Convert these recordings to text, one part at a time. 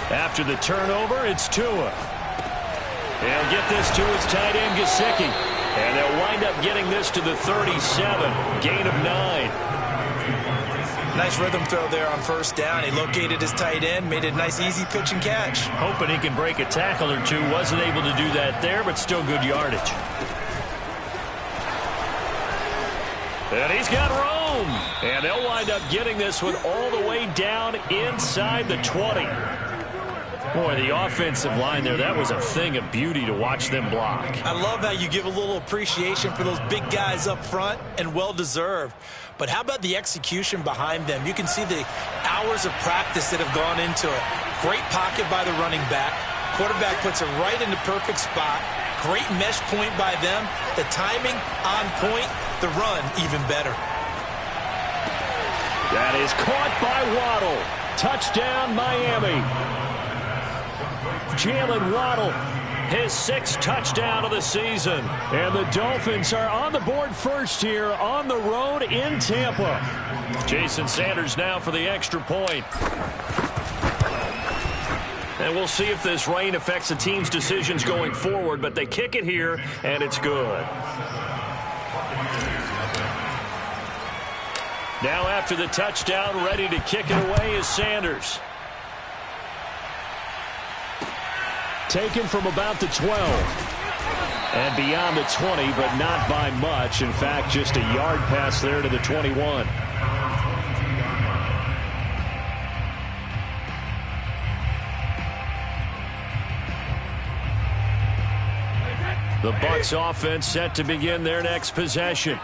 After the turnover, it's Tua. They'll get this to his tight end, Gesicki. And they'll wind up getting this to the 37. Gain of 9. Nice rhythm throw there on first down. He located his tight end, made it a nice, easy pitch and catch. Hoping he can break a tackle or two. Wasn't able to do that there, but still good yardage. And he's got room. And they'll wind up getting this one all the way down inside the 20. Boy, the offensive line there, that was a thing of beauty to watch them block. I love how you give a little appreciation for those big guys up front, and well-deserved. But how about the execution behind them? You can see the hours of practice that have gone into it. Great pocket by the running back. Quarterback puts it right in the perfect spot. Great mesh point by them. The timing on point. The run even better. That is caught by Waddle. Touchdown, Miami. Jalen Waddle, his 6th touchdown of the season. And the Dolphins are on the board first here on the road in Tampa. Jason Sanders now for the extra point. And we'll see if this rain affects the team's decisions going forward, but they kick it here, and it's good. Now after the touchdown, ready to kick it away is Sanders. Taken from about the 12. And beyond the 20, but not by much. In fact, just a yard pass there to the 21. The Bucs offense set to begin their next possession.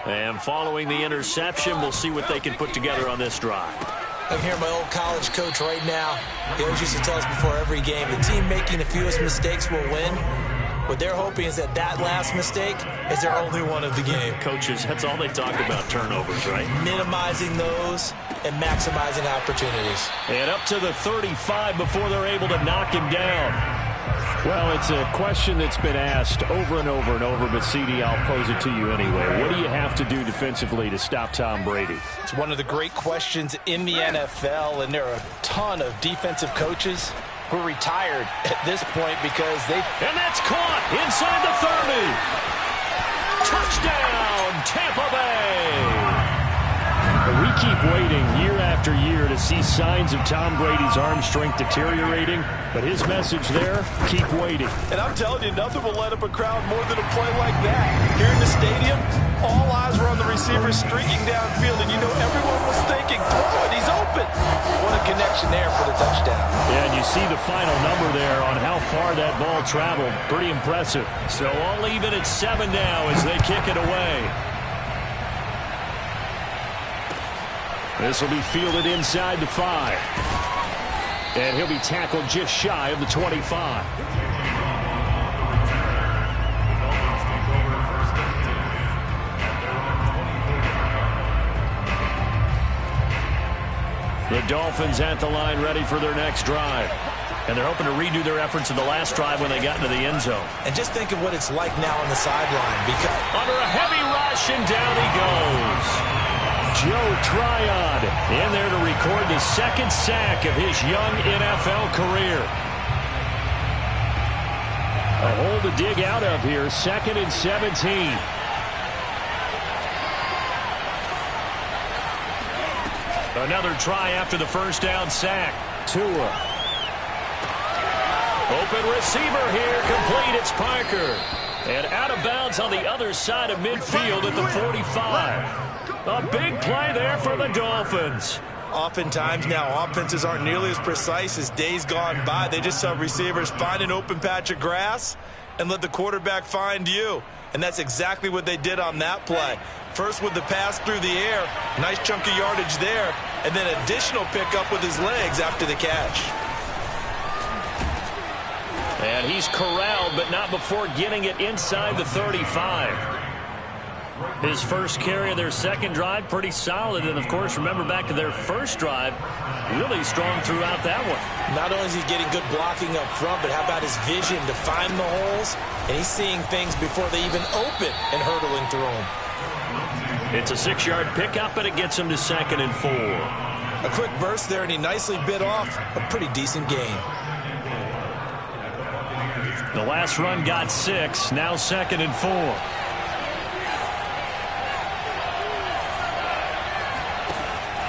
And following the interception, we'll see what they can put together on this drive. I'm hearing my old college coach right now. He always used to tell us before every game, the team making the fewest mistakes will win. What they're hoping is that last mistake is their only one of the game. Coaches, that's all they talk about, turnovers, right? Minimizing those and maximizing opportunities. And up to the 35 before they're able to knock him down. Well, it's a question that's been asked over and over and over, but CD, I'll pose it to you anyway. What do you have to do defensively to stop Tom Brady? It's one of the great questions in the NFL, and there are a ton of defensive coaches who are retired at this point because they... And that's caught inside the 30. Touchdown, Tampa Bay. We keep waiting year after year to see signs of Tom Brady's arm strength deteriorating, but his message there, keep waiting. And I'm telling you, nothing will light up a crowd more than a play like that. Here in the stadium, all eyes were on the receiver streaking downfield, and you know everyone was thinking, throw it, he's open. What a connection there for the touchdown. Yeah, and you see the final number there on how far that ball traveled. Pretty impressive. So all even at 7 now as they kick it away. This will be fielded inside the 5. And he'll be tackled just shy of the 25. The Dolphins at the line ready for their next drive. And they're hoping to redo their efforts in the last drive when they got into the end zone. And just think of what it's like now on the sideline. Because under a heavy rush, and down he goes. Joe Tryon in there to record the 2nd sack of his young NFL career. A hole to dig out of here, 2nd and 17. Another try after the first down sack. Tua. Open receiver here, complete, it's Parker. And out of bounds on the other side of midfield at the 45. A big play there for the Dolphins. Oftentimes now, offenses aren't nearly as precise as days gone by. They just have receivers find an open patch of grass and let the quarterback find you. And that's exactly what they did on that play. First with the pass through the air, nice chunk of yardage there, and then additional pickup with his legs after the catch. And he's corralled, but not before getting it inside the 35. His first carry of their second drive, pretty solid. And, of course, remember back to their first drive, really strong throughout that one. Not only is he getting good blocking up front, but how about his vision to find the holes? And he's seeing things before they even open and hurdling through them. It's a 6-yard pickup, and it gets him to 2nd and 4. A quick burst there, and he nicely bit off a pretty decent gain. The last run got 6. Now 2nd and 4.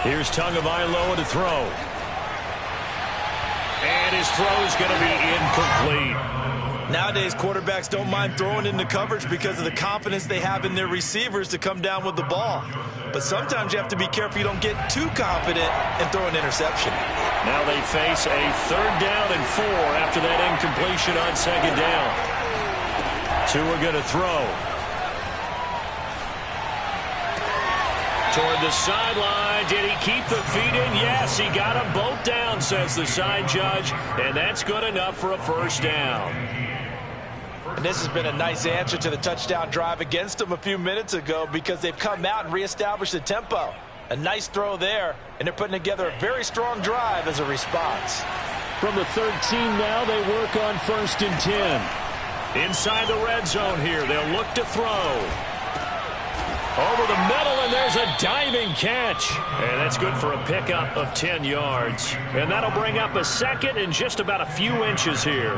Here's Tagovailoa to throw. And his throw is going to be incomplete. Nowadays, quarterbacks don't mind throwing into coverage because of the confidence they have in their receivers to come down with the ball. But sometimes you have to be careful you don't get too confident and throw an interception. Now they face a 3rd down and 4 after that incompletion on 2nd down. 2 are going to throw. Toward the sideline. Did he keep the feet in? Yes, he got them both down, says the side judge. And that's good enough for a 1st down. And this has been a nice answer to the touchdown drive against them a few minutes ago because they've come out and reestablished the tempo. A nice throw there, and they're putting together a very strong drive as a response. From the 13 now, they work on 1st and 10. Inside the red zone here, they'll look to throw. Over the middle, and there's a diving catch. And that's good for a pickup of 10 yards. And that'll bring up a 2nd and just about a few inches here.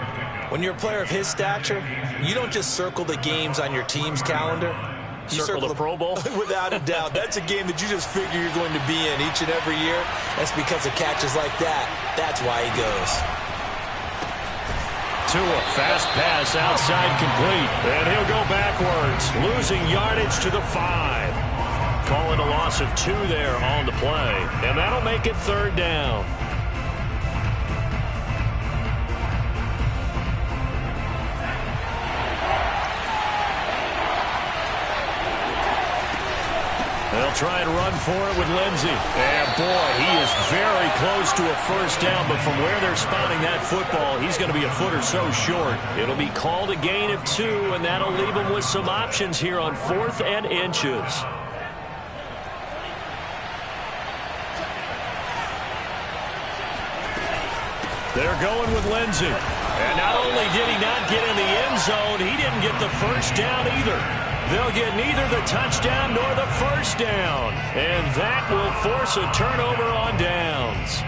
When you're a player of his stature, you don't just circle the games on your team's calendar. You circle the Pro Bowl? Without a doubt. That's a game that you just figure you're going to be in each and every year. That's because of catches like that. That's why he goes. Tua, fast pass outside complete. And he'll go backwards, losing yardage to the 5. Calling a loss of 2 there on the play. And that'll make it 3rd down. They'll try and run for it with Lindsey. And, boy, he is very close to a 1st down, but from where they're spotting that football, he's going to be a foot or so short. It'll be called a gain of 2, and that'll leave him with some options here on 4th and inches. They're going with Lindsey. And not only did he not get in the end zone, he didn't get the 1st down either. They'll get neither the touchdown nor the 1st down. And that will force a turnover on downs.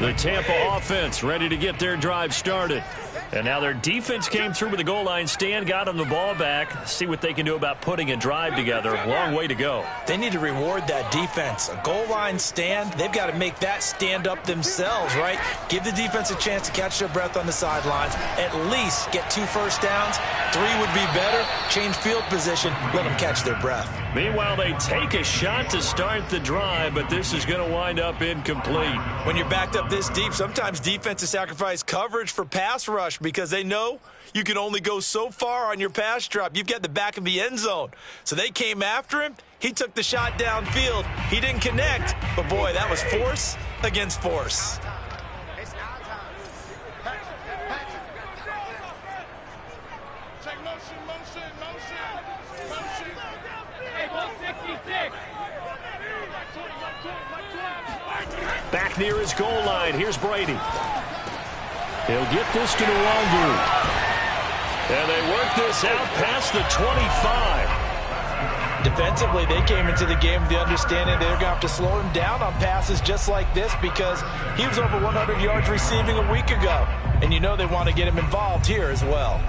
The Tampa offense ready to get their drive started. And now their defense came through with the goal line stand, got them the ball back. See what they can do about putting a drive together. Long way to go. They need to reward that defense. A goal line stand, they've got to make that stand up themselves, right? Give the defense a chance to catch their breath on the sidelines. At least get 2 first downs. 3 would be better. Change field position. Let them catch their breath. Meanwhile, they take a shot to start the drive, but this is going to wind up incomplete. When you're backed up this deep, sometimes defenses sacrifice coverage for pass rush because they know you can only go so far on your pass drop. You've got the back of the end zone. So they came after him. He took the shot downfield. He didn't connect. But, boy, that was force against force. Back near his goal line. Here's Brady. He'll get this to Nwangu. And they work this out past the 25. Defensively, they came into the game with the understanding they're going to have to slow him down on passes just like this because he was over 100 yards receiving a week ago. And you know they want to get him involved here as well.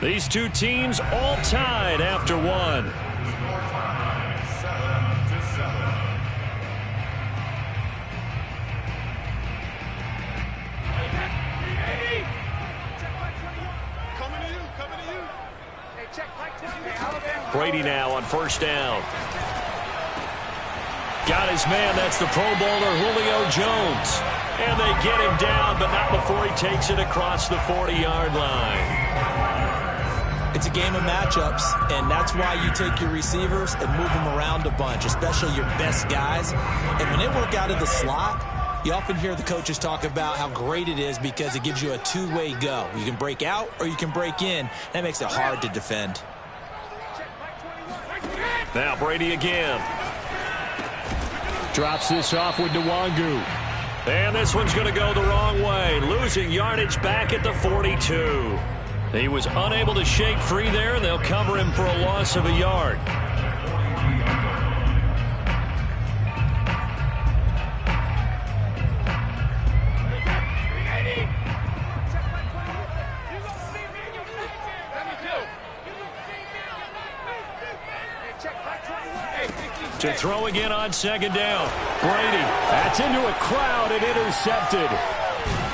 These two teams all tied after 1. Brady now on 1st down. Got his man. That's the Pro Bowler Julio Jones. And they get him down, but not before he takes it across the 40-yard line. It's a game of matchups, and that's why you take your receivers and move them around a bunch, especially your best guys. And when they work out of the slot, you often hear the coaches talk about how great it is because it gives you a two-way go. You can break out or you can break in. That makes it hard to defend. Now Brady again. Drops this off with Nwangu. And this one's going to go the wrong way. Losing yardage back at the 42. He was unable to shake free there, and they'll cover him for a loss of a yard. To throw again on second down. Brady, that's into a crowd and intercepted.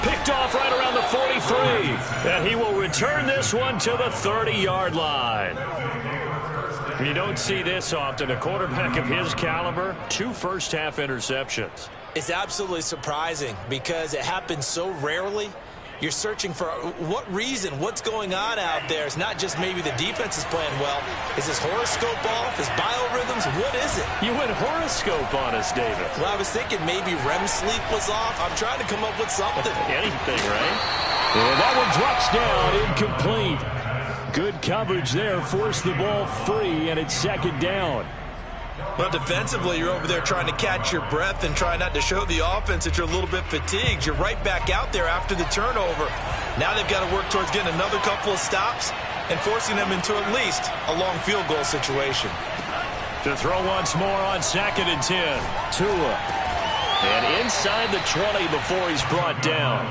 Picked off right around the 43. And he will return this one to the 30-yard line. You don't see this often. A quarterback of his caliber, 2 first-half interceptions. It's absolutely surprising because it happens so rarely. You're searching for what reason, what's going on out there. It's not just maybe the defense is playing well. Is his horoscope off? His biorhythms? What is it? You went horoscope on us, David. Well, I was thinking maybe REM sleep was off. I'm trying to come up with something. Anything, right? And that one drops down, incomplete. Good coverage there, forced the ball free, and it's second down. Well, defensively, you're over there trying to catch your breath and try not to show the offense that you're a little bit fatigued. You're right back out there after the turnover. Now they've got to work towards getting another couple of stops and forcing them into at least a long field goal situation. To throw once more on second and 10. Tua. And inside the 20 before he's brought down.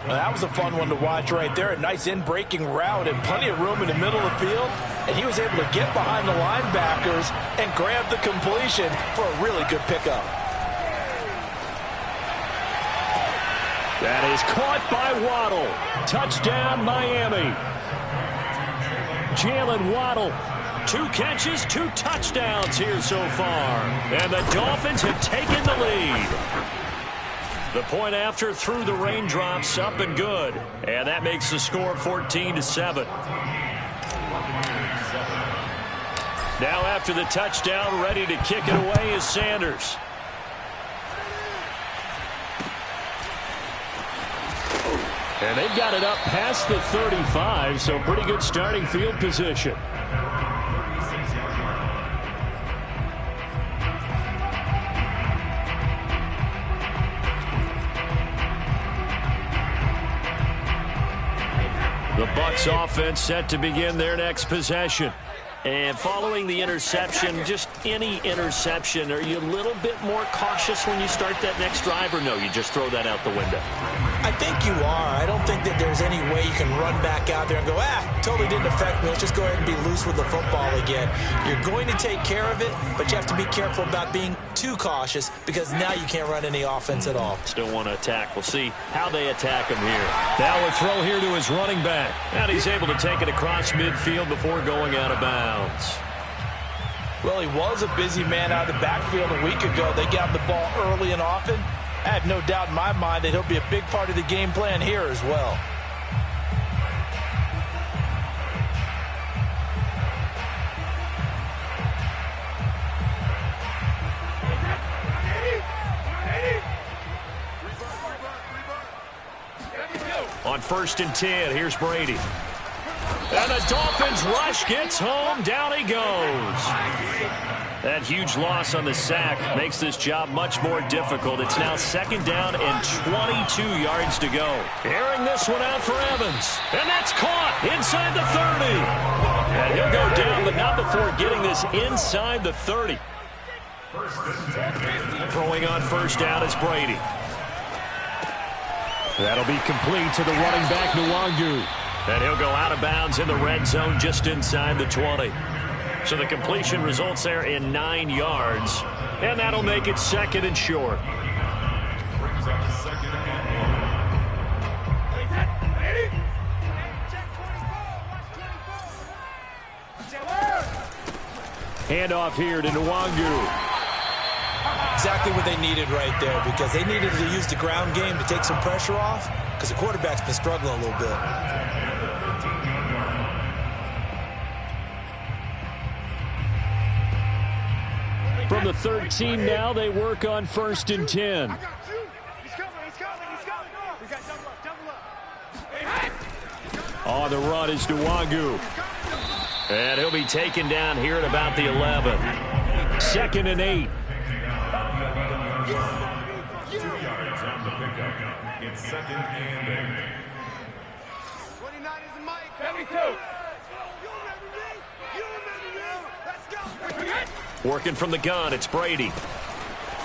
Well, that was a fun one to watch right there. A nice in-breaking route and plenty of room in the middle of the field. And he was able to get behind the linebackers and grab the completion for a really good pickup. That is caught by Waddle. Touchdown, Miami. Jalen Waddle. 2 catches, 2 touchdowns here so far. And the Dolphins have taken the lead. The point after through the raindrops, up and good. And that makes the score 14-7. Now after the touchdown, ready to kick it away is Sanders. And they've got it up past the 35, so pretty good starting field position. The Bucs offense set to begin their next possession. And following the interception, just any interception, are you a little bit more cautious when you start that next drive, or no, you just throw that out the window? I think you are. I don't think that there's any way you can run back out there and go, totally didn't affect me. Let's just go ahead and be loose with the football again. You're going to take care of it, but you have to be careful about being too cautious because now you can't run any offense at all. Still want to attack. We'll see how they attack him here. Now a throw here to his running back. And he's able to take it across midfield before going out of bounds. Well, he was a busy man out of the backfield a week ago. They got the ball early and often. I have no doubt in my mind that he'll be a big part of the game plan here as well. On 1st and 10, here's Brady. And the Dolphins rush gets home. Down he goes. That huge loss on the sack makes this job much more difficult. It's now 2nd down and 22 yards to go. Airing this one out for Evans. And that's caught inside the 30. And he'll go down, but not before getting this inside the 30. Throwing on 1st down is Brady. That'll be complete to the running back, Nwangu. And he'll go out of bounds in the red zone just inside the 20. So the completion results there in 9 yards. And that'll make it 2nd and short. Handoff here to Nwangu. Exactly what they needed right there because they needed to use the ground game to take some pressure off because the quarterback's been struggling a little bit. From the 13 now, they work on 1st and 10. On the run is Nwangu. And he'll be taken down here at about the 11. 2nd and 8. 2 yards on the pickup. It's 2nd and 8. 29 is the mic. 72. Working from the gun, it's Brady.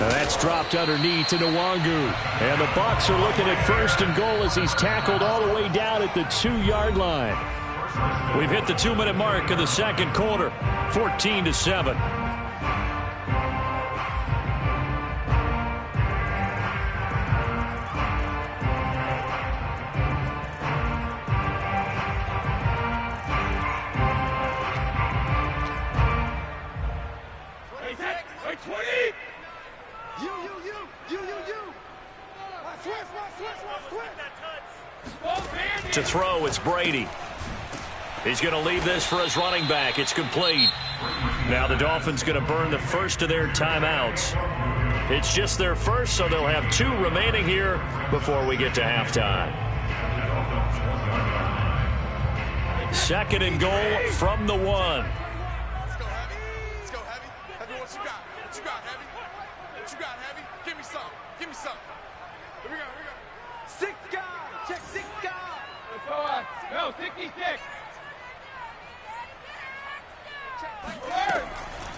Now that's dropped underneath to Nwangu. And the Bucs are looking at 1st and goal as he's tackled all the way down at the 2-yard line. We've hit the 2-minute mark of the second quarter, 14-7. To throw, it's Brady. He's going to leave this for his running back. It's complete. Now the Dolphins going to burn the first of their timeouts. It's just their first, so they'll have 2 remaining here before we get to halftime. 2nd and goal from the 1. Let's go, Heavy. Let's go, Heavy. Heavy, what you got? What you got, Heavy? What you got, Heavy? Give me some. Give me some. Here we go. Here we go. 6 guys. Check 6 guys. Let's go. No, 66.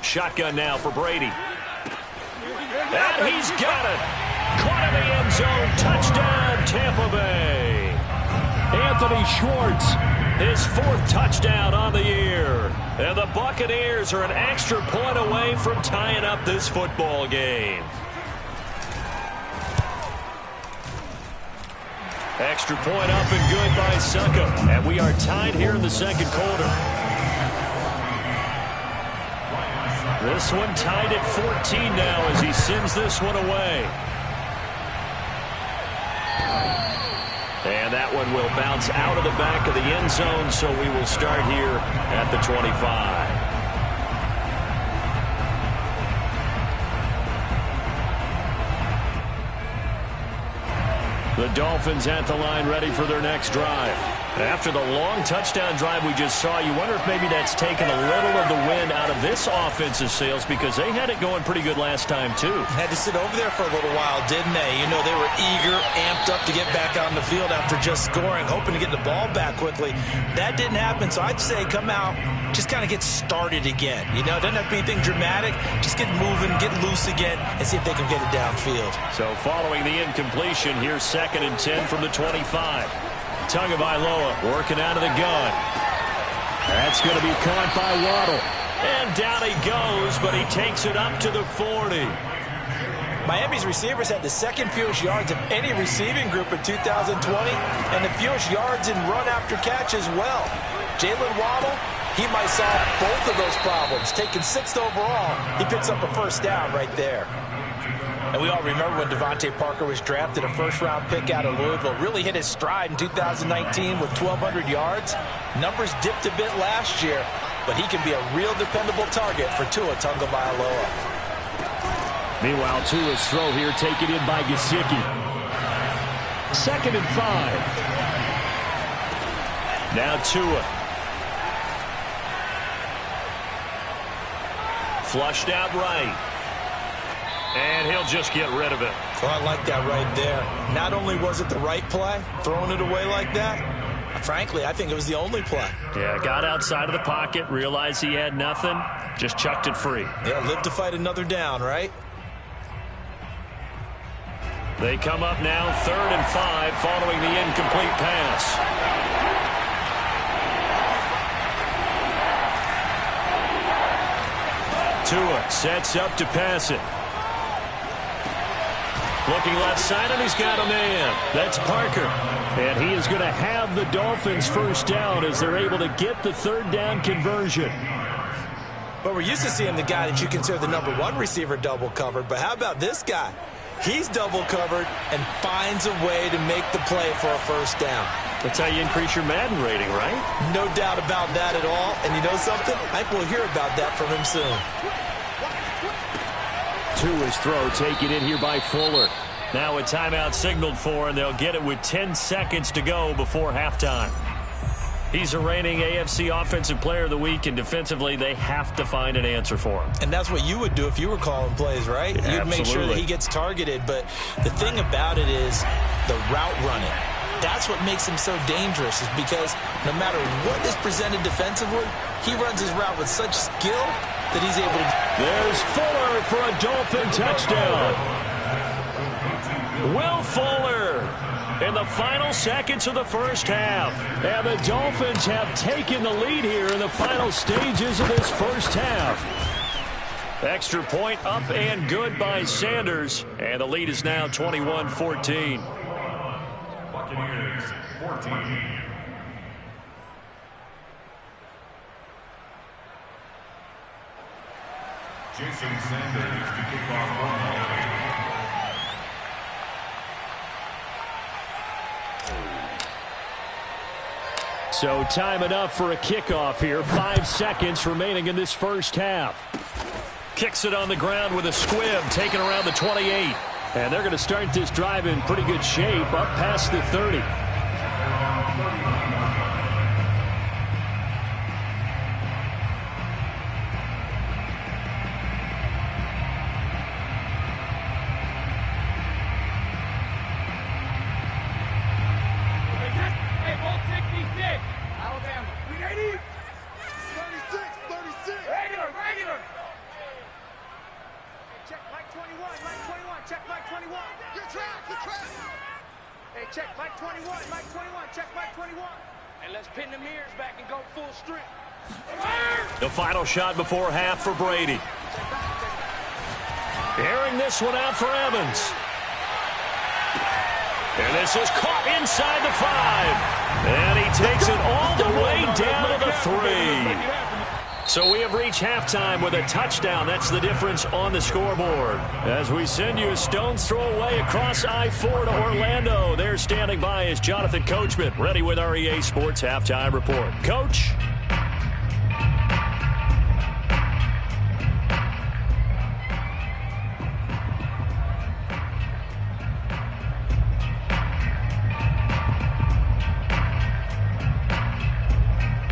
Shotgun now for Brady. And he's got it. Caught in the end zone. Touchdown, Tampa Bay. Anthony Schwartz, his 4th touchdown on the year. And the Buccaneers are an extra point away from tying up this football game. Extra point up and good by Succa. And we are tied here in the second quarter. This one tied at 14 now as he sends this one away. And that one will bounce out of the back of the end zone, so we will start here at the 25. The Dolphins at the line ready for their next drive. After the long touchdown drive we just saw, you wonder if maybe that's taken a little of the wind out of this offensive sails because they had it going pretty good last time, too. Had to sit over there for a little while, didn't they? You know, they were eager, amped up to get back on the field after just scoring, hoping to get the ball back quickly. That didn't happen, so I'd say come out, just kind of get started again. You know, it doesn't have to be anything dramatic. Just get moving, get loose again, and see if they can get it downfield. So following the incompletion, here's 2nd and 10 from the 25. Tagovailoa working out of the gun. That's going to be caught by Waddle. And down he goes, but he takes it up to the 40. Miami's receivers had the 2nd fewest yards of any receiving group in 2020, and the fewest yards in run after catch as well. Jalen Waddle, he might solve both of those problems. Taking 6th overall, he picks up a 1st down right there. And we all remember when Devontae Parker was drafted, a 1st-round pick out of Louisville, really hit his stride in 2019 with 1,200 yards. Numbers dipped a bit last year, but he can be a real dependable target for Tua Tagovailoa. Meanwhile, Tua's throw here taken in by Gesicki. 2nd and 5. Now Tua. Flushed out right. And he'll just get rid of it. Oh, I like that right there. Not only was it the right play, throwing it away like that, frankly, I think it was the only play. Yeah, got outside of the pocket, realized he had nothing, just chucked it free. Yeah, live to fight another down, right? They come up now 3rd and 5 following the incomplete pass. Tua sets up to pass it. Looking left side, and he's got a man. That's Parker. And he is going to have the Dolphins 1st down as they're able to get the 3rd down conversion. But we're used to seeing the guy that you consider the #1 receiver double covered. But how about this guy? He's double covered and finds a way to make the play for a 1st down. That's how you increase your Madden rating, right? No doubt about that at all. And you know something? I think we'll hear about that from him soon. Tua's throw taken in here by Fuller. Now a timeout signaled for, and they'll get it with 10 seconds to go before halftime. He's a reigning AFC Offensive Player of the Week, and defensively, they have to find an answer for him. And that's what you would do if you were calling plays, right? Yeah, you'd make sure that he gets targeted. But the thing about it is the route running. That's what makes him so dangerous, is because no matter what is presented defensively, he runs his route with such skill that he's able to. There's Fuller for a Dolphin touchdown. Will Fuller in the final seconds of the first half. And the Dolphins have taken the lead here in the final stages of this first half. Extra point up and good by Sanders. And the lead is now 21-14. Buccaneers 14. Jason Sanders to kick off one. So time enough for a kickoff here. 5 seconds remaining in this first half. Kicks it on the ground with a squib, taken around the 28. And they're going to start this drive in pretty good shape, up past the 30. The final shot before half for Brady. Airing this one out for Evans. And this is caught inside the 5. And he takes it all the way down to the 3. So we have reached halftime with a touchdown. That's the difference on the scoreboard. As we send you a stone's throw away across I-4 to Orlando. There standing by is Jonathan Coachman, ready with our EA Sports Halftime Report. Coach?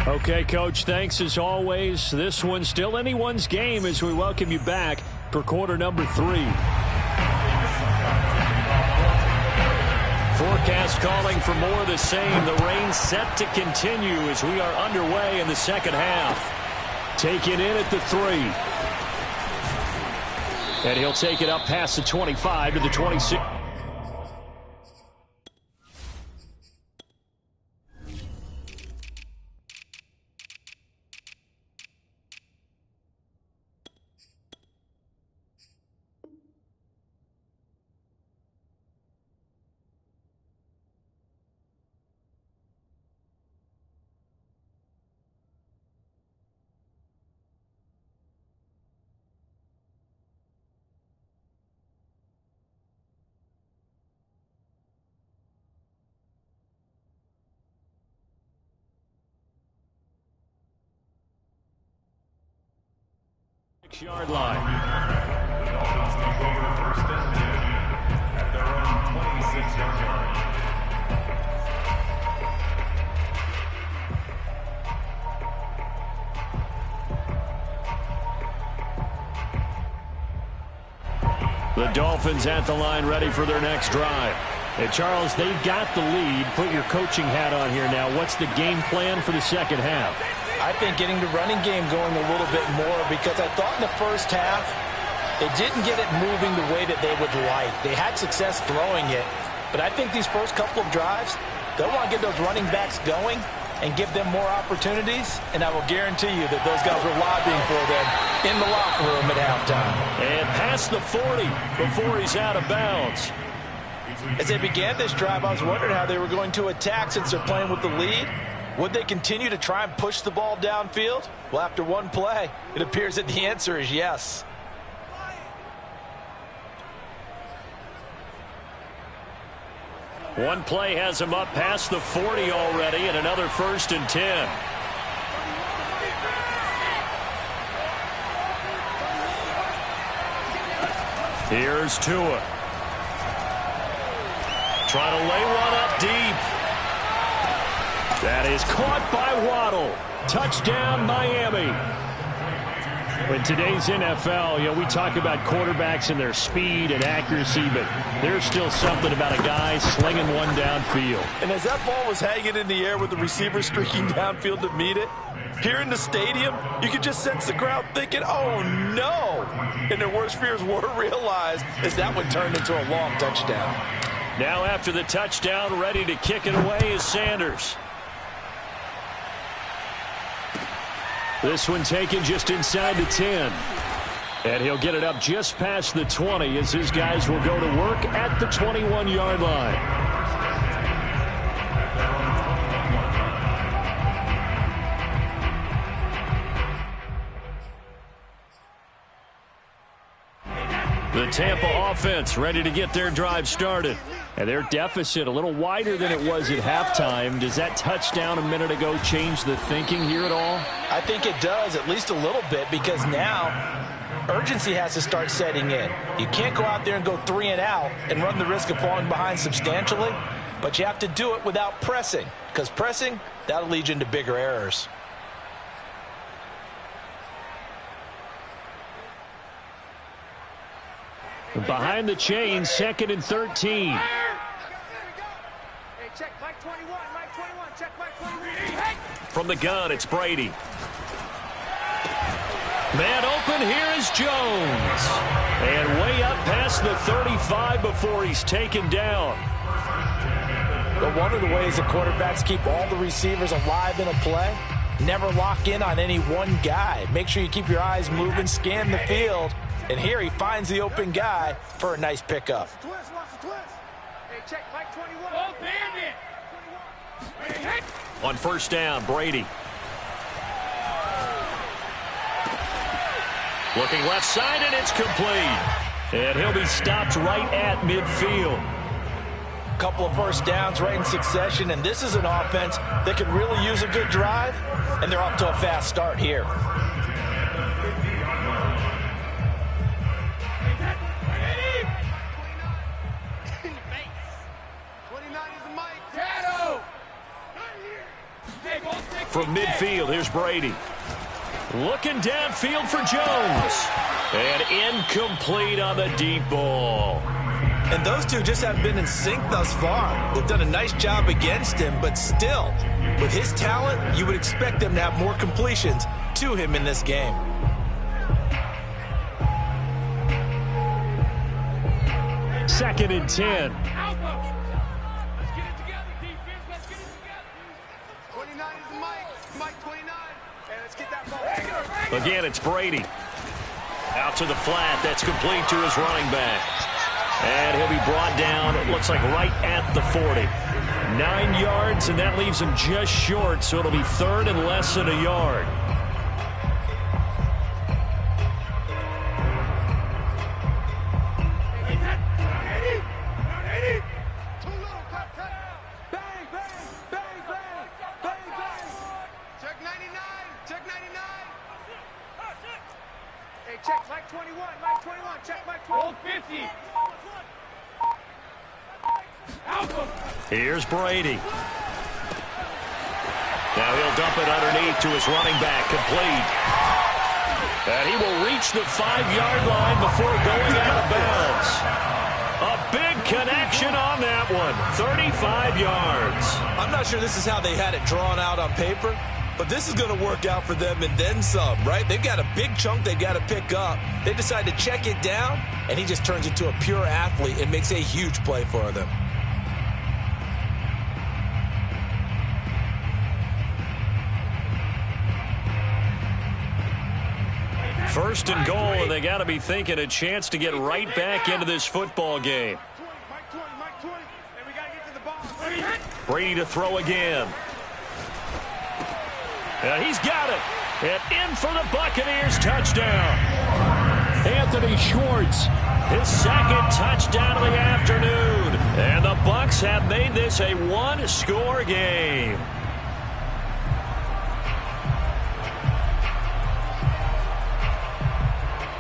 Okay, Coach, thanks as always. This one's still anyone's game as we welcome you back for quarter number 3. Forecast calling for more of the same. The rain set to continue as we are underway in the second half. Taken in at the 3. And he'll take it up past the 25 to the 26. Yard line. The Dolphins take over first and 10 at their own 26-yard line. The Dolphins at the line ready for their next drive. And Charles, they've got the lead. Put your coaching hat on here now. What's the game plan for the second half? I think getting the running game going a little bit more, because I thought in the first half they didn't get it moving the way that they would like. They had success throwing it, but I think these first couple of drives, they'll want to get those running backs going and give them more opportunities, and I will guarantee you that those guys were lobbying for them in the locker room at halftime. And past the 40 before he's out of bounds. As they began this drive, I was wondering how they were going to attack since they're playing with the lead. Would they continue to try and push the ball downfield? Well, after one play, it appears that the answer is yes. One play has him up past the 40 already, and another 1st and 10. Here's Tua. Trying to lay one up deep. That is caught by Waddle. Touchdown, Miami. In today's NFL, we talk about quarterbacks and their speed and accuracy, but there's still something about a guy slinging one downfield. And as that ball was hanging in the air with the receiver streaking downfield to meet it, here in the stadium, you could just sense the crowd thinking, oh, no. And their worst fears were realized as that one turned into a long touchdown. Now after the touchdown, ready to kick it away is Sanders. This one taken just inside the 10. And he'll get it up just past the 20 as his guys will go to work at the 21-yard line. The Tampa offense ready to get their drive started. And their deficit a little wider than it was at halftime. Does that touchdown a minute ago change the thinking here at all? I think it does, at least a little bit, because now urgency has to start setting in. You can't go out there and go 3 and out and run the risk of falling behind substantially, but you have to do it without pressing, because pressing, that'll lead you into bigger errors. Behind the chain, 2nd and 13. Check Mike 21, Mike 21, check Mike 21. From the gun, it's Brady. Man open, here is Jones. And way up past the 35 before he's taken down. But one of the ways that quarterbacks keep all the receivers alive in a play, never lock in on any one guy. Make sure you keep your eyes moving, scan the field. And here he finds the open guy for a nice pickup. Twist, watch the twist. Hey, check Mike 21. Oh, bandit. 21. On first down, Brady. Looking left side, and it's complete. And he'll be stopped right at midfield. Couple of first downs right in succession, and this is an offense that could really use a good drive, and they're off to a fast start here. From midfield, here's Brady. Looking downfield for Jones. And incomplete on the deep ball. And those two just haven't been in sync thus far. They've done a nice job against him, but still, with his talent, you would expect them to have more completions to him in this game. Second and 10. Again, it's Brady. Out to the flat. That's complete to his running back. And he'll be brought down, it looks like, right at the 40. 9 yards, and that leaves him just short, so it'll be 3rd and less than a yard. Check Mike 21, Mike 21, check Mike 21. 50. Here's Brady. Now he'll dump it underneath to his running back, complete. And he will reach the 5-yard line before going out of bounds. A big connection on that one, 35 yards. I'm not sure this is how they had it drawn out on paper, but this is going to work out for them and then some, right? They've got a big chunk they've got to pick up. They decide to check it down, and he just turns into a pure athlete and makes a huge play for them. First and goal, and they got to be thinking a chance to get right back into this football game. Mike 20, and we got to get to the ball. Brady to throw again. And he's got it. And in for the Buccaneers touchdown. Anthony Schwartz, his 2nd touchdown of the afternoon. And the Bucs have made this a 1-score game.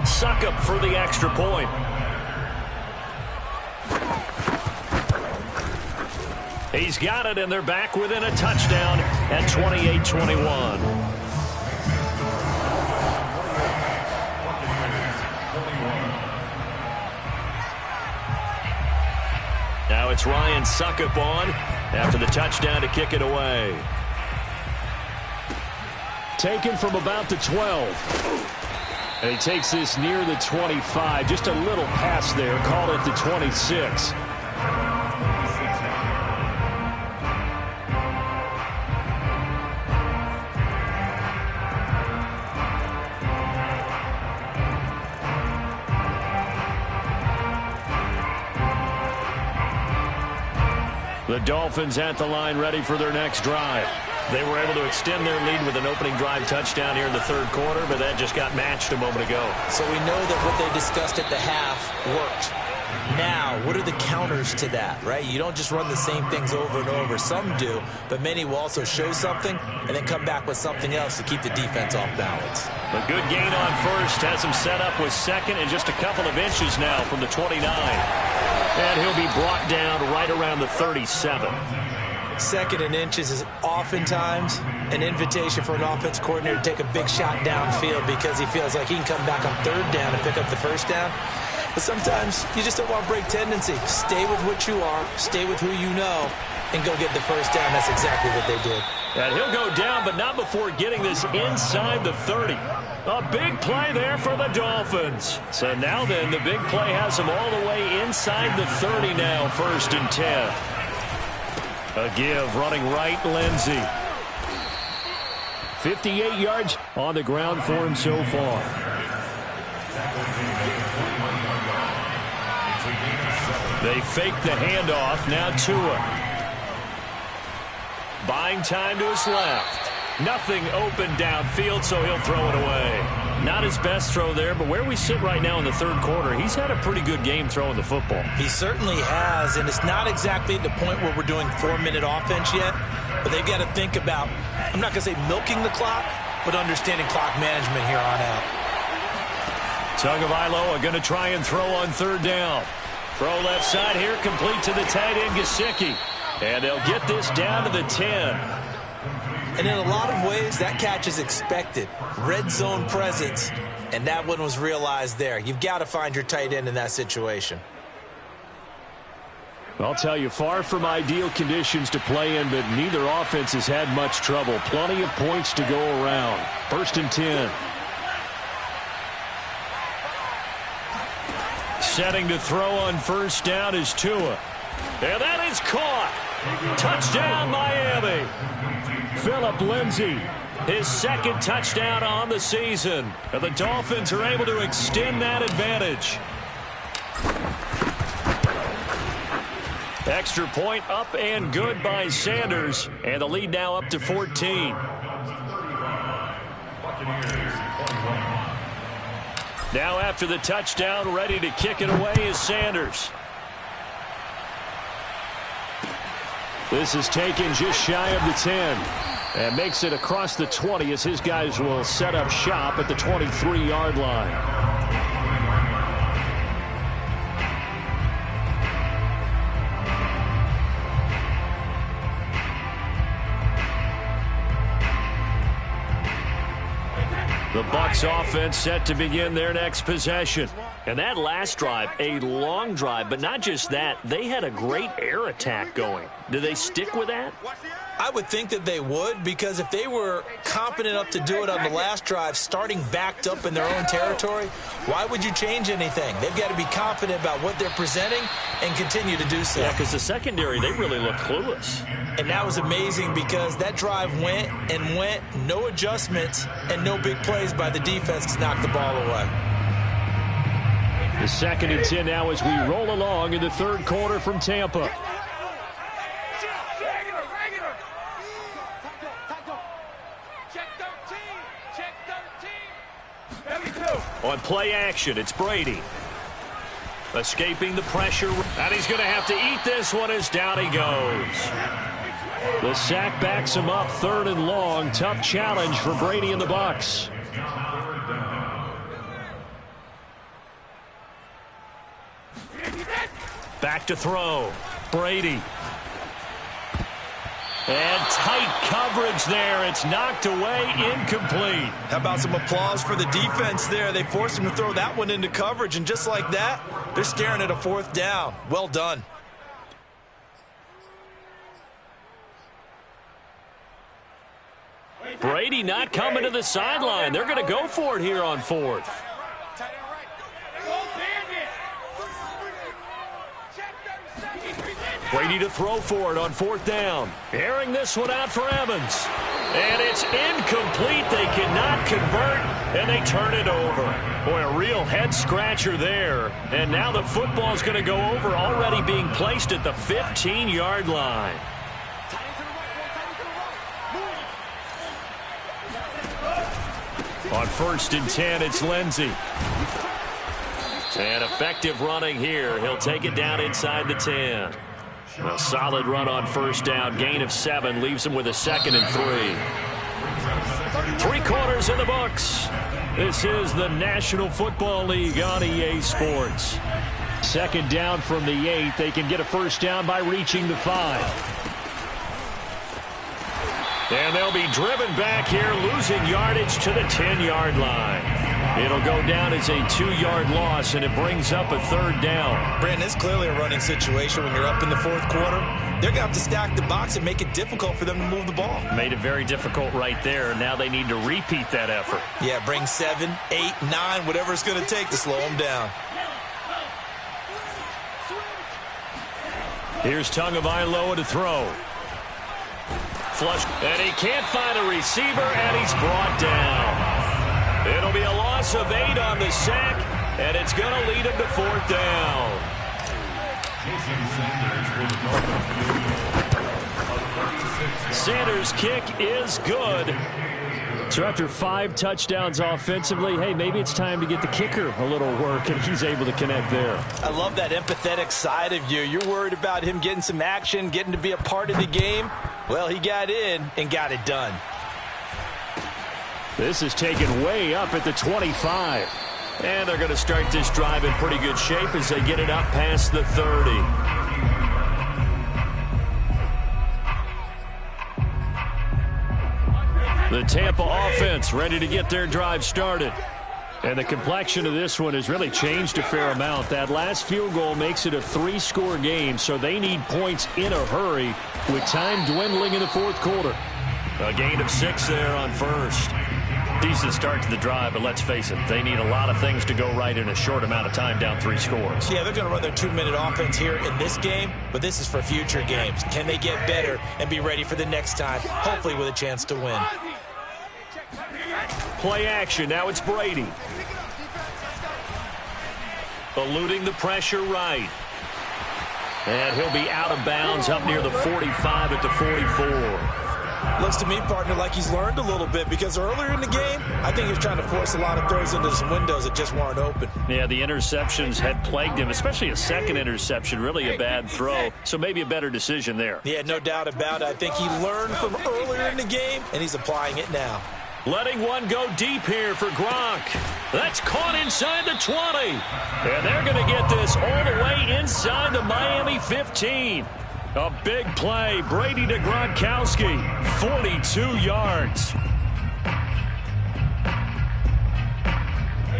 Succop for the extra point. He's got it, and they're back within a touchdown at 28-21. Now it's Ryan Suckup on after the touchdown to kick it away. Taken from about the 12. And he takes this near the 25. Just a little pass there. Call it the 26. The Dolphins at the line ready for their next drive. They were able to extend their lead with an opening drive touchdown here in the third quarter, but that just got matched a moment ago. So we know that what they discussed at the half worked. Now, what are the counters to that, right? You don't just run the same things over and over. Some do, but many will also show something and then come back with something else to keep the defense off balance. A good gain on first has him set up with second and just a couple of inches now from the 29. And he'll be brought down right around the 37. Second and inches is oftentimes an invitation for an offense coordinator to take a big shot downfield because he feels like he can come back on third down and pick up the first down. But sometimes you just don't want to break tendency. Stay with what you are, stay with who you know, and go get the first down. That's exactly what they did. And he'll go down, but not before getting this inside the 30. A big play there for the Dolphins. So now then, the big play has them all the way inside the 30 now, 1st and 10. A give, running right, Lindsey. 58 yards on the ground for him so far. They fake the handoff, now Tua. Buying time to his left. Nothing open downfield, so he'll throw it away. Not his best throw there, but where we sit right now in the third quarter, he's had a pretty good game throwing the football. He certainly has, and it's not exactly at the point where we're doing 4-minute offense yet, but they've got to think about, I'm not going to say milking the clock, but understanding clock management here on out. Tagovailoa going to try and throw on third down. Throw left side here, complete to the tight end, Gesicki. And they'll get this down to the 10. And in a lot of ways, that catch is expected. Red zone presence, and that one was realized there. You've got to find your tight end in that situation. I'll tell you, far from ideal conditions to play in, but neither offense has had much trouble. Plenty of points to go around. 1st and 10. Setting to throw on first down is Tua. And that is caught. Touchdown, Miami. Phillip Lindsay, his second touchdown on the season. And the Dolphins are able to extend that advantage. Extra point up and good by Sanders. And the lead now up to 14. Now after the touchdown, ready to kick it away is Sanders. This is taken just shy of the 10 and makes it across the 20 as his guys will set up shop at the 23-yard line. The Bucs offense set to begin their next possession. And that last drive, a long drive, but not just that, they had a great air attack going. Do they stick with that? I would think that they would, because if they were confident enough to do it on the last drive, starting backed up in their own territory, why would you change anything? They've got to be confident about what they're presenting and continue to do so. Yeah, because the secondary, they really look clueless. And that was amazing because that drive went and went, no adjustments, and no big plays by the defense to knock the ball away. The 2nd and 10 now as we roll along in the third quarter from Tampa. On play action, it's Brady. Escaping the pressure, and he's going to have to eat this one as down he goes. The sack backs him up, 3rd and long. Tough challenge for Brady and the Bucs. Back to throw. Brady. And tight coverage there. It's knocked away, incomplete. How about some applause for the defense there? They forced him to throw that one into coverage, and just like that, they're staring at a 4th down. Well done. Brady not coming to the sideline. They're going to go for it here on 4th. Brady to throw for it on 4th down. Airing this one out for Evans. And it's incomplete. They cannot convert, and they turn it over. Boy, a real head-scratcher there. And now the football's going to go over, already being placed at the 15-yard line. On 1st and 10, it's Lindsey. And effective running here. He'll take it down inside the 10. A solid run on 1st down. Gain of 7 leaves him with a 2nd and 3. 3 quarters in the books. This is the National Football League on EA Sports. 2nd down from the 8. They can get a 1st down by reaching the 5. And they'll be driven back here, losing yardage to the 10-yard line. It'll go down as a 2-yard loss, and it brings up a 3rd down. Brandon, it's clearly a running situation when you're up in the 4th quarter. They're going to have to stack the box and make it difficult for them to move the ball. Made it very difficult right there. Now they need to repeat that effort. Yeah, bring 7, 8, 9, whatever it's going to take to slow them down. Here's Tagovailoa to throw. Flush, and he can't find a receiver, and he's brought down. It'll be a loss of 8 on the sack, and it's going to lead him to 4th down. Sanders' kick is good. So after 5 touchdowns offensively, hey, maybe it's time to get the kicker a little work, and he's able to connect there. I love that empathetic side of you. You're worried about him getting some action, getting to be a part of the game. Well, he got in and got it done. This is taken way up at the 25. And they're going to start this drive in pretty good shape as they get it up past the 30. The Tampa offense ready to get their drive started. And the complexion of this one has really changed a fair amount. That last field goal makes it a 3-score game, so they need points in a hurry with time dwindling in the 4th quarter. A gain of 6 there on 1st. Decent start to the drive, but let's face it, they need a lot of things to go right in a short amount of time down 3 scores. Yeah, they're going to run their 2-minute offense here in this game, but this is for future games. Can they get better and be ready for the next time, hopefully with a chance to win? Play action. Now it's Brady. Eluding the pressure right. And he'll be out of bounds up near the 45 at the 44. Looks to me, partner, like he's learned a little bit because earlier in the game, I think he was trying to force a lot of throws into some windows that just weren't open. Yeah, the interceptions had plagued him, especially a second interception, really a bad throw. So maybe a better decision there. Yeah, no doubt about it. I think he learned from earlier in the game, and he's applying it now. Letting one go deep here for Gronk. That's caught inside the 20. And they're going to get this all the way inside the Miami 15. A big play. Brady to Gronkowski. 42 yards.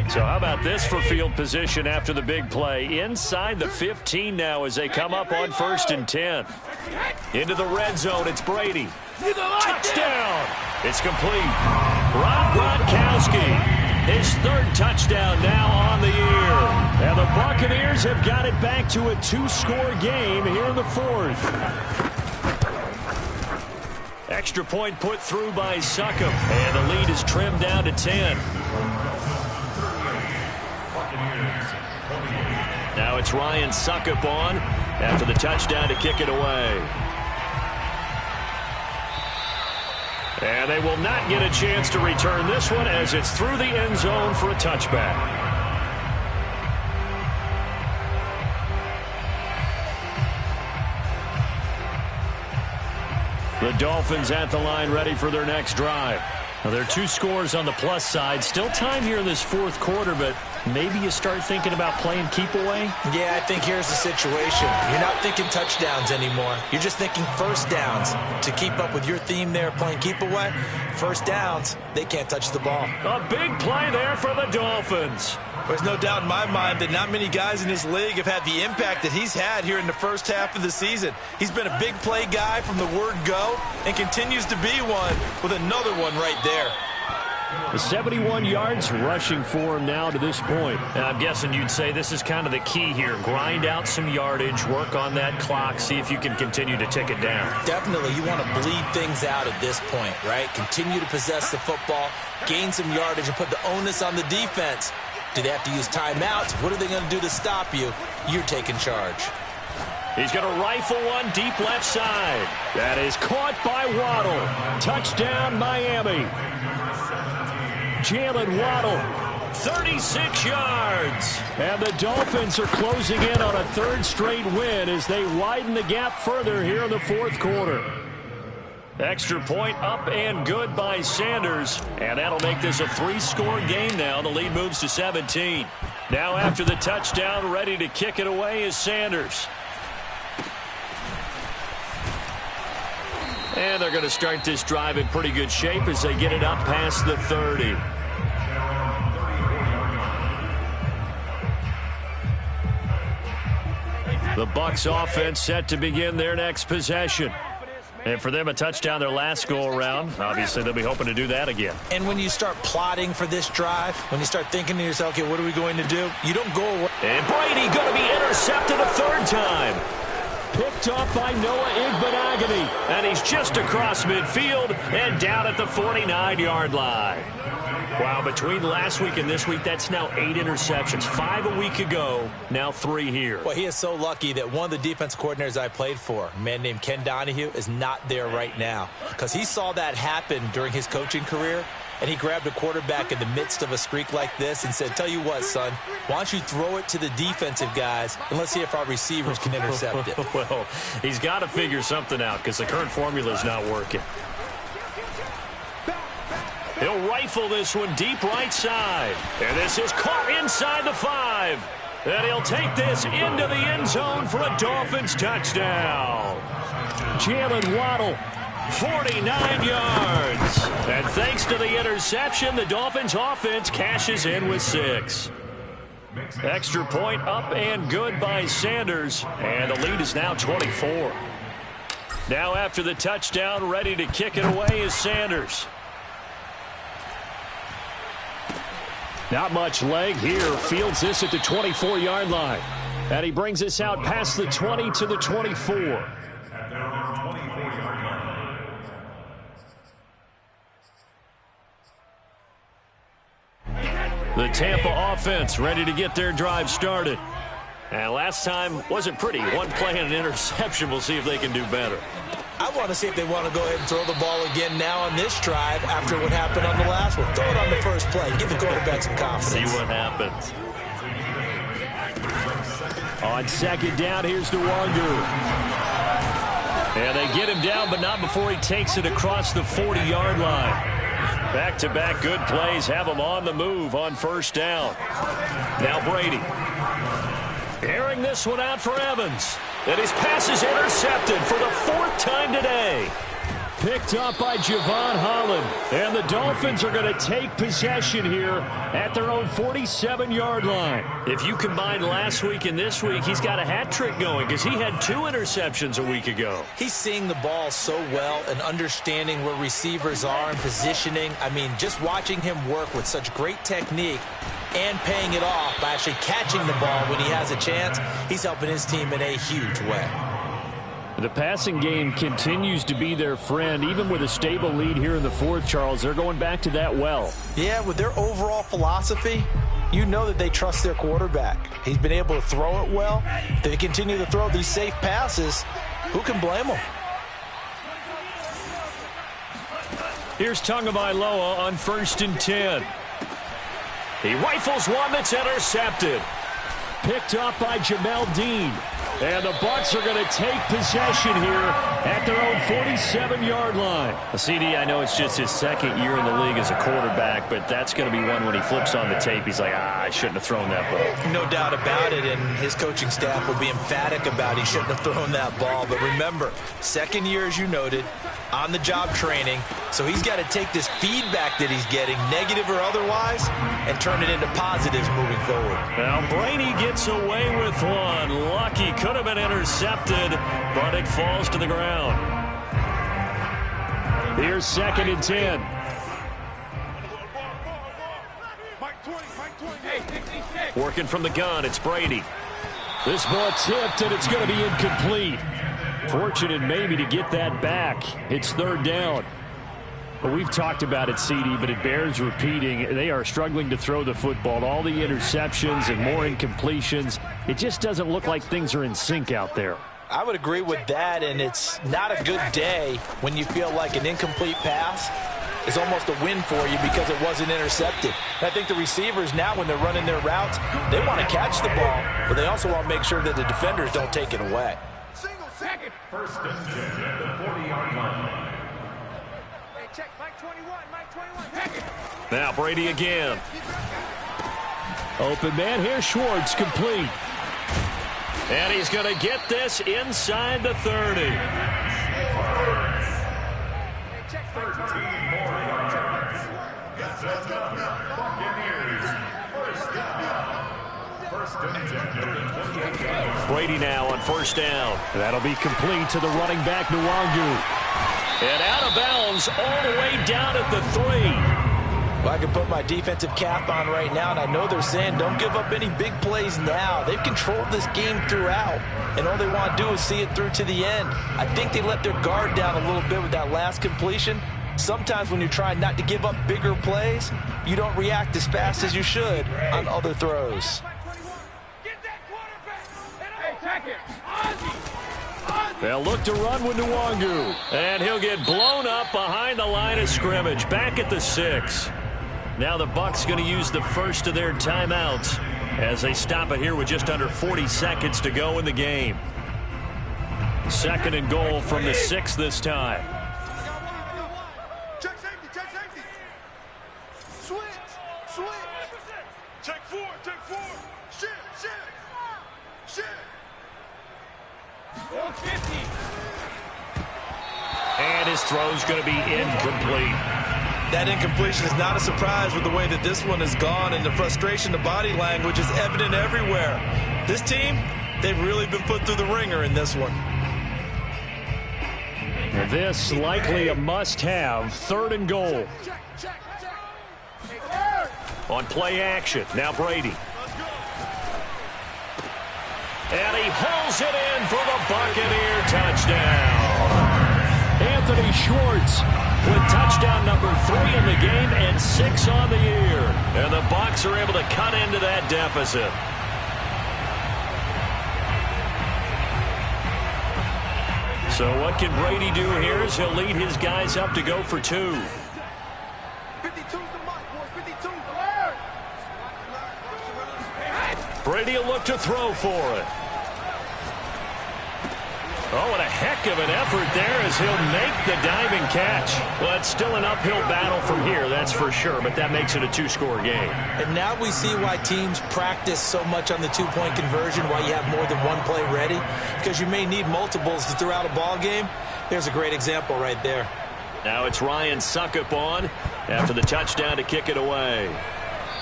So how about this for field position after the big play? Inside the 15 now as they come up on 1st and 10. Into the red zone, it's Brady. Touchdown! It's complete. Rob Gronkowski, his 3rd touchdown now on the year. And the Buccaneers have got it back to a 2-score game here in the 4th. Extra point put through by Succop. And the lead is trimmed down to 10. Now it's Ryan Succop on after the touchdown to kick it away. And they will not get a chance to return this one as it's through the end zone for a touchback. The Dolphins at the line ready for their next drive. Well, there are 2 scores on the plus side. Still time here in this fourth quarter, but maybe you start thinking about playing keep away? Yeah, I think here's the situation. You're not thinking touchdowns anymore. You're just thinking first downs. To keep up with your theme there, playing keep away, first downs, they can't touch the ball. A big play there for the Dolphins. There's no doubt in my mind that not many guys in this league have had the impact that he's had here in the first half of the season. He's been a big play guy from the word go and continues to be one with another one right there. The 71 yards rushing for him now to this point. And I'm guessing you'd say this is kind of the key here. Grind out some yardage, work on that clock, see if you can continue to tick it down. Definitely, you want to bleed things out at this point, right? Continue to possess the football, gain some yardage, and put the onus on the defense. Do they have to use timeouts? What are they going to do to stop you? You're taking charge. He's going to rifle one deep left side. That is caught by Waddle. Touchdown, Miami. Jalen Waddle, 36 yards. And the Dolphins are closing in on a 3rd straight win as they widen the gap further here in the fourth quarter. Extra point up and good by Sanders. And that'll make this a 3-score game now. The lead moves to 17. Now after the touchdown, ready to kick it away is Sanders. And they're going to start this drive in pretty good shape as they get it up past the 30. The Bucs offense set to begin their next possession. And for them, a touchdown their last go-around. Obviously, they'll be hoping to do that again. And when you start plotting for this drive, when you start thinking to yourself, okay, what are we going to do? You don't go away. And Brady going to be intercepted a 3rd time. Picked off by Noah Igbenogany. And he's just across midfield and down at the 49-yard line. Wow, between last week and this week, that's now 8 interceptions. 5 a week ago, now 3 here. Well, he is so lucky that one of the defense coordinators I played for, a man named Ken Donahue, is not there right now. Because he saw that happen during his coaching career, and he grabbed a quarterback in the midst of a streak like this and said, tell you what, son, why don't you throw it to the defensive guys, and let's see if our receivers can intercept it. Well, he's got to figure something out because the current formula is not working. He'll rifle this one deep right side. And this is caught inside the 5. And he'll take this into the end zone for a Dolphins touchdown. Jalen Waddle, 49 yards. And thanks to the interception, the Dolphins offense cashes in with 6. Extra point up and good by Sanders. And the lead is now 24. Now after the touchdown, ready to kick it away is Sanders. Not much leg here. Fields this at the 24-yard line. And he brings us out past the 20 to the 24. The Tampa offense ready to get their drive started. And last time wasn't pretty. One play and an interception. We'll see if they can do better. I want to see if they want to go ahead and throw the ball again now on this drive after what happened on the last one. Throw it on the first play. Give the quarterback some confidence. See what happens. On 2nd down, here's Nwangu. And they get him down, but not before he takes it across the 40-yard line. Back-to-back good plays have him on the move on 1st down. Now Brady. Airing this one out for Evans. And his pass is intercepted for the 4th time today. Picked up by Javon Holland. And the Dolphins are going to take possession here at their own 47-yard line. If you combine last week and this week, he's got a hat trick going because he had 2 interceptions a week ago. He's seeing the ball so well and understanding where receivers are and positioning. I mean, just watching him work with such great technique and paying it off by actually catching the ball when he has a chance, he's helping his team in a huge way. The passing game continues to be their friend, even with a stable lead here in the 4th, Charles. They're going back to that well. Yeah, with their overall philosophy, you know that they trust their quarterback. He's been able to throw it well. If they continue to throw these safe passes, who can blame them? Here's Tagovailoa on 1st and 10. He rifles one that's intercepted. picked off by Jamel Dean. And the Bucs are going to take possession here at their own 47-yard line. CD, I know it's just his second year in the league as a quarterback, but that's going to be one when he flips on the tape. He's like, I shouldn't have thrown that ball. No doubt about it, and his coaching staff will be emphatic about he shouldn't have thrown that ball. But remember, second year, as you noted, on-the-job training, so he's got to take this feedback that he's getting, negative or otherwise, and turn it into positives moving forward. Now Brady gets away with one. Lucky could have been intercepted, but it falls to the ground. Here's 2nd and 10. Working from the gun, it's Brady. This ball tipped, and it's going to be incomplete. Fortunate maybe to get that back. It's 3rd down. But we've talked about it, CD, but it bears repeating. They are struggling to throw the football. All the interceptions and more incompletions. It just doesn't look like things are in sync out there. I would agree with that, and it's not a good day when you feel like an incomplete pass is almost a win for you because it wasn't intercepted. And I think the receivers now, when they're running their routes, they want to catch the ball, but they also want to make sure that the defenders don't take it away. Second. 1st and 10 at the 40-yard line. Hey, check Mike 21, Mike 21. Now Brady again. Open man here, Schwartz, complete. And he's going to get this inside the 30. 13 more yards. That's enough. Buccaneers. 1st down. 1st and 10 at the 28-yard. Brady now on 1st down. That'll be complete to the running back, Nwangu. And out of bounds all the way down at the 3. Well, I can put my defensive cap on right now, and I know they're saying don't give up any big plays now. They've controlled this game throughout, and all they want to do is see it through to the end. I think they let their guard down a little bit with that last completion. Sometimes when you're trying not to give up bigger plays, you don't react as fast as you should on other throws. They'll look to run with Nwangu. And he'll get blown up behind the line of scrimmage. Back at the 6. Now the Bucs going to use the first of their timeouts as they stop it here with just under 40 seconds to go in the game. 2nd and goal from the 6 this time. Check safety, check safety. Switch, switch. Check 4, check 4. Shit. 150. And his throw's going to be incomplete. That incompletion is not a surprise with the way that this one has gone, and the frustration, the body language is evident everywhere. This team, they've really been put through the ringer in this one. This likely a must-have. 3rd and goal. On play action. Now Brady. And he hauls it in for the Buccaneer touchdown. Anthony Schwartz with touchdown number 3 in the game and 6 on the year. And the Bucs are able to cut into that deficit. So what can Brady do here as he'll lead his guys up to go for 2. 52's the mark, boys. 52. Brady will look to throw for it. Oh, and a heck of an effort there as he'll make the diving catch. Well, it's still an uphill battle from here, that's for sure, but that makes it a 2-score game. And now we see why teams practice so much on the 2-point conversion, why you have more than one play ready, because you may need multiples to throw out a ball game. There's a great example right there. Now it's Ryan Suckup on after the touchdown to kick it away.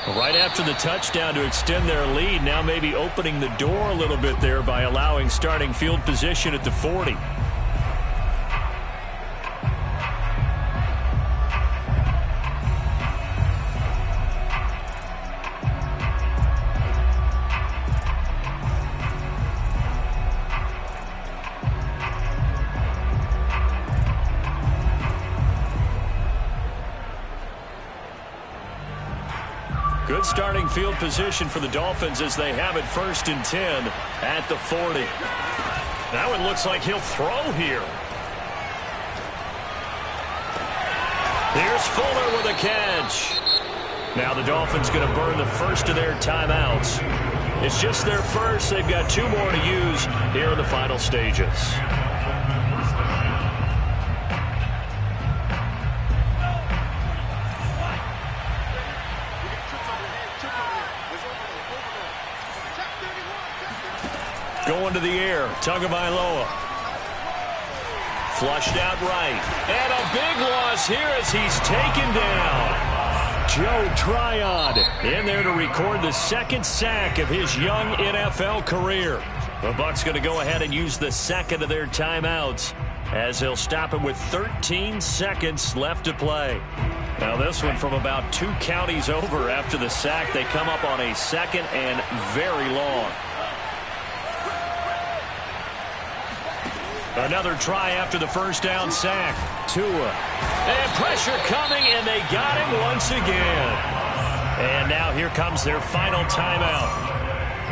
Right after the touchdown to extend their lead, now maybe opening the door a little bit there by allowing starting field position at the 40. Good starting field position for the Dolphins as they have it 1st and 10 at the 40. Now it looks like he'll throw here. Here's Fuller with a catch. Now the Dolphins going to burn the first of their timeouts. It's just their first. They've got 2 more to use here in the final stages. Going to the air, Tagovailoa. Flushed out right. And a big loss here as he's taken down. Joe Tryon in there to record the 2nd sack of his young NFL career. The Bucs going to go ahead and use the 2nd of their timeouts as they'll stop it with 13 seconds left to play. Now this one from about 2 counties over after the sack. They come up on a 2nd and very long. Another try after the first down sack. Tua. And pressure coming, and they got him once again. And now here comes their final timeout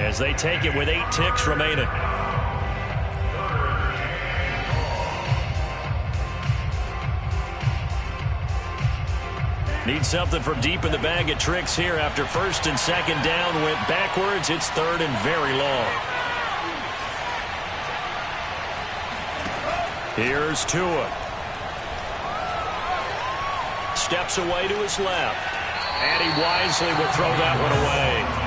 as they take it with 8 ticks remaining. Need something from deep in the bag of tricks here after 1st and 2nd down. Went backwards. It's 3rd and very long. Here's Tua. Steps away to his left. And he wisely will throw that one away.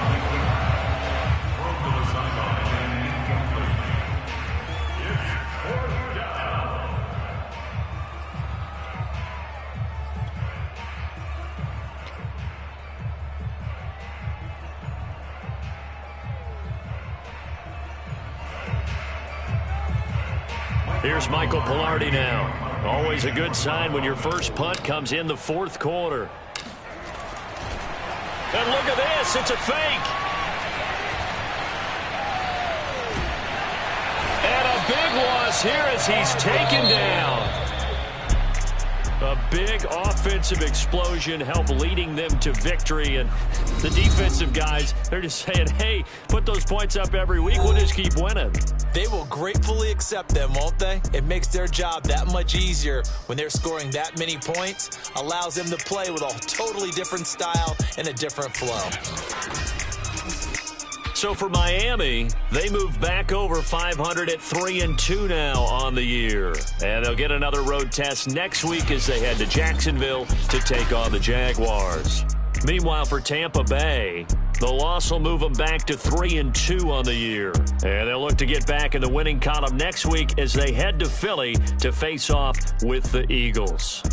Here's Michael Pilardi now. Always a good sign when your first punt comes in the 4th quarter. And look at this. It's a fake. And a big loss here as he's taken down. A big offensive explosion helped leading them to victory. And the defensive guys, they're just saying, hey, put those points up every week. We'll just keep winning. They will gratefully accept them, won't they? It makes their job that much easier when they're scoring that many points. Allows them to play with a totally different style and a different flow. So for Miami, they move back over 500 at 3-2 now on the year. And they'll get another road test next week as they head to Jacksonville to take on the Jaguars. Meanwhile, for Tampa Bay, the loss will move them back to 3-2 on the year. And they'll look to get back in the winning column next week as they head to Philly to face off with the Eagles.